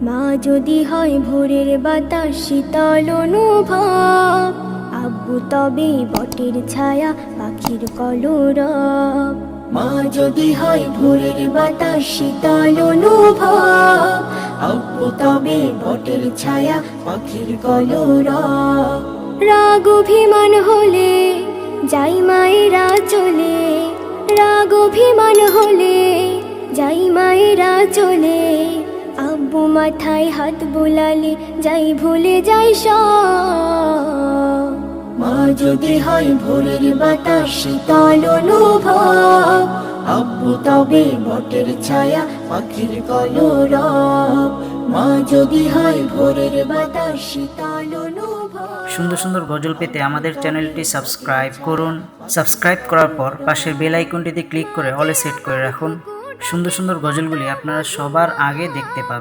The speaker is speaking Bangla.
মা যদি হয় ভোরের বাতাস শীতল অনুভব, আব্বু তবে বটের ছায়া পাখির কলরব। মা যদি হয় ভোরের বাতাস শীতল অনুভব, আব্বু তবে বটের ছায়া পাখির কলরব। রাগ অভিমান হলে যাই মায়েরা চলে, রাগ অভিমান হলে যাই মায়েরা চলে। আব্বু মাথায় হাত বুলালে যাই ভুলে যাই সব। মা যদি হয় ভোরের বাতাস শীতল অনুভব, আব্বু তবে বটের ছায়া পাখির কলরব। মা যদি হয় ভোরের বাতাস শীতল অনুভব। সুন্দর সুন্দর গজল পেতে আমাদের চ্যানেলটি সাবস্ক্রাইব করুন। সাবস্ক্রাইব করার পর পাশের বেল আইকনটিতে ক্লিক করে অলে সেট করে রাখুন। সুন্দর সুন্দর গজলগুলি আপনারা সবার আগে দেখতে পাবেন।